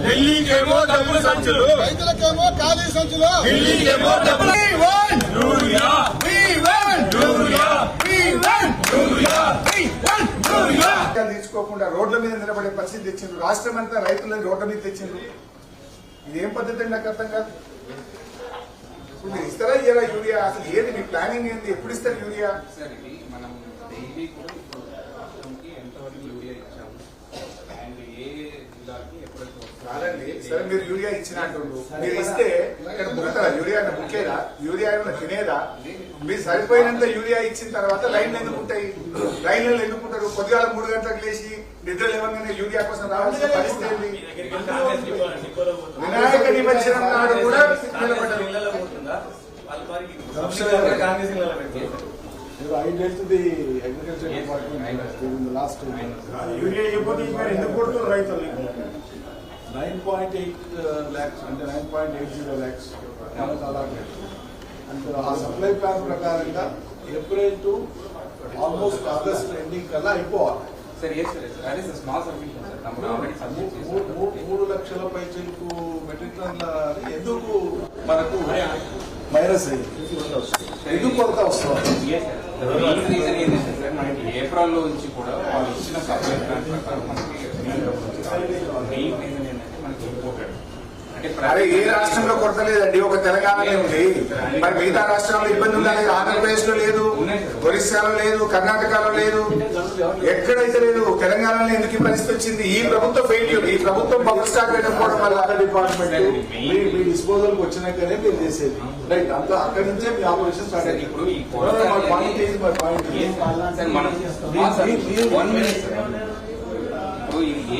ఢిల్లీకేమో డబ్బులు సంచులు, రైతులకేమో ఖాళీ సంచులు, ఢిల్లీకేమో డబ్బులు. తీసుకోకుండా రోడ్ల మీద నిలబడే పరిస్థితి తెచ్చిండ్రు. రాష్ట్రం అంతా రైతులని రోడ్ల మీద తెచ్చిండ్రు. ఇదేం పద్ధతి అండి? నాకు అర్థం కాదు. ఇప్పుడు మీరు ఇస్తారా ఇయ్యారా యూరియా? అసలు ఏది మీ ప్లానింగ్ ఏంటి? ఎప్పుడు ఇస్తారు యూరియా? కాదండి, సరే మీరు యూరియా ఇచ్చిన అంటుండ్రు. మీరు ఇస్తే ఇక్కడ బుక్కరా? యూరియా బుక్కేదా? యూరియా ఏమైనా తినేదా? మీరు సరిపోయినంత యూరియా ఇచ్చిన తర్వాత లైన్లు ఎందుకుంటాయి? లైన్లలో ఎందుకుంటారు? పొద్దుగాల 3 గంటలకు లేచి నిద్ర లేవగానే యూరియా కోసం రావాల్సిన పరిస్థితి. వినాయక నిమజ్జనం నాడు కూడా నిలబడ్డారు. యూరియా ఇవ్వకపోతే ఎందుకు కొడుతున్నారు రైతులు? 9.8 lakhs అంటే 9.80 lakhs అండ్ ఆ సప్లై ప్లాన్ ప్రకారంగా April to almost August ending కల్లా అయిపోవాలి. 3 లక్షల పైచలకు మెట్రిక్ టన్ల ఎందుకు మనకు మైనస్ అయ్యింది? ఎందుకు కొరత వస్తుంది? ఏప్రిల్ నుంచి కూడా వాళ్ళు ఇచ్చిన సప్లై ప్లాన్ ప్రకారం మనకి అరే ఏ రాష్ట్రంలో కొరత లేదండి, ఒక తెలంగాణలో ఉంది. మరి మిగతా రాష్ట్రాల్లో ఇబ్బంది ఉందా? ఆంధ్రప్రదేశ్ లో లేదు, ఒరిస్సాలో లేదు, కర్ణాటకలో లేదు, ఎక్కడైతే లేదు. తెలంగాణలో ఎందుకు ఈ పరిస్థితి వచ్చింది? ఈ ప్రభుత్వ ఫెయిల్యూర్. ఈ ప్రభుత్వం బబుల్ స్టాక్ లేకపోవడం వల్ల డిపార్ట్మెంట్ మీ డిస్పోజల్ వచ్చినాకనే మీరు చేసేది రైట్. అంతా అక్కడి నుంచే మీ ఆపరేషన్ స్టార్ట్ అయ్యింది. ఇప్పుడు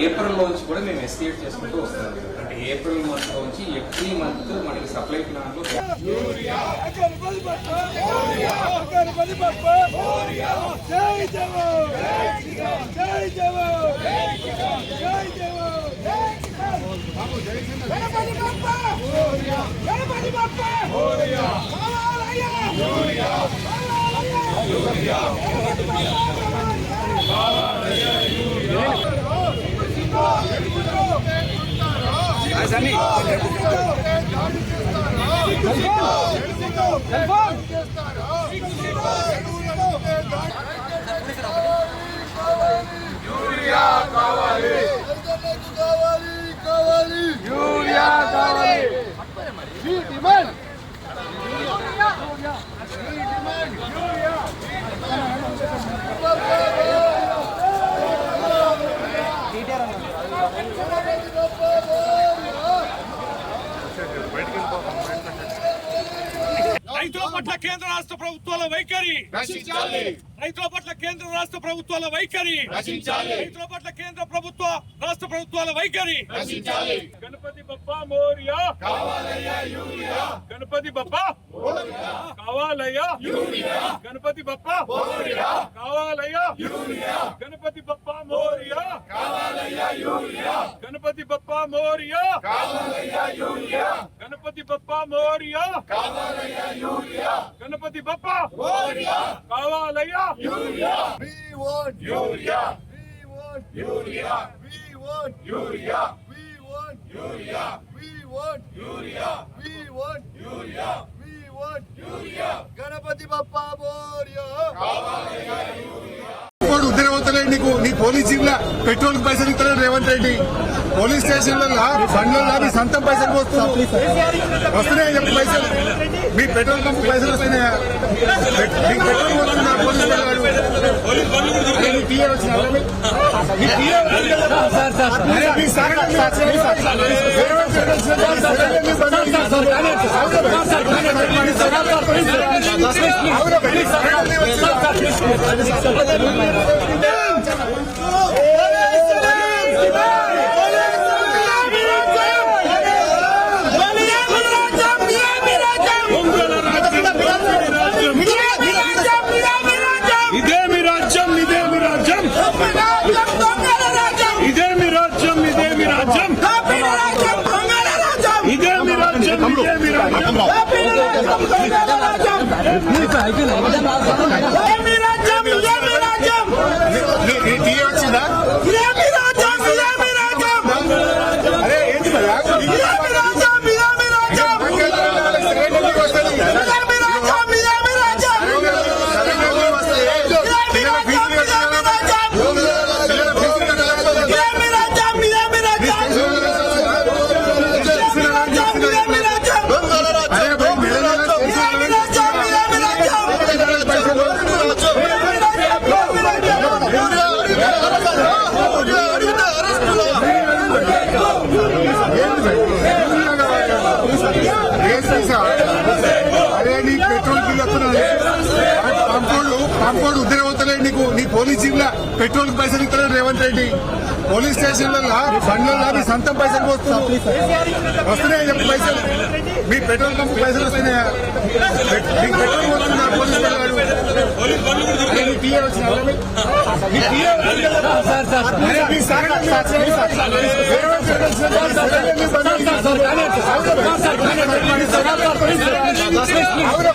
ఏప్రిల్ నుంచి కూడా మేము ఎస్టిమేట్ చేసుకుంటూ వస్తున్నాం. అంటే ఏప్రిల్ మంత్ నుంచి ఎవ్రీ మంత్ మనకి సప్లై ప్లాన్ లో యూరియా కావాలి, యూరియా కావాలి. రైతుల పట్ల కేంద్ర రాష్ట్ర ప్రభుత్వాల వైఖరి రక్షించాలి. రైతుల పట్ల కేంద్ర రాష్ట్ర ప్రభుత్వాల వైఖరి రక్షించాలి. రైతుల పట్ల కేంద్ర ప్రభుత్వ రాష్ట్ర ప్రభుత్వాల వైఖరి రక్షించాలి. గణపతి బప్పా మోరియా కావాలయ్యా యూరియా, గణపతి బప్పా కావాలయ్యా యూరియా, గణపతి బప్పా కావాలయ్యా యూరియా, గణపతి బప్పా మోరియా కావాలయ్యా యూరియా, గణపతి బప్పా మోరియా కావాలయ్యా యూరియా, గణపతి బప్పా మోరియా కావాలయ్యా యూరియా, గణపతి బప్పా మోరియా కావాలయ్యా urea. We want urea, we want urea, we want urea, we want urea, we want urea, we want urea, we want urea. Ganapati Bappa Morya కావాలయ్యా యూరియా. ఉద్దరవుతలేడు నీకు. నీ పోలీస్ జీవులా పెట్రోల్ పైసలు ఇస్తలేడు రేవంత్ రెడ్డి. పోలీస్ స్టేషన్లలో బండ్లలో మీ సొంతం పైసలు వస్తున్నాయా? చెప్పు పైసలు. మీ పెట్రోల్ పంప్ పైసలు వస్తున్నాయా? మీకు పెట్రోల్ వస్తున్నా పోలీస్ నీ పోలీస్ జీప్ లా పెట్రోల్ పైసలు ఇస్తున్నాడు రేవంత్ రెడ్డి. పోలీస్ స్టేషన్లలో బండ్లలో మీ సొంతం పైసలు వస్తున్నాయని చెప్పి పైసలు మీ పెట్రోల్ పంప్ పైసలు వస్తున్నాయా? మీకు పెట్రోల్ పోతుందా పోలీస్ వాళ్ళు? మీ టీఏ వచ్చిన అవునా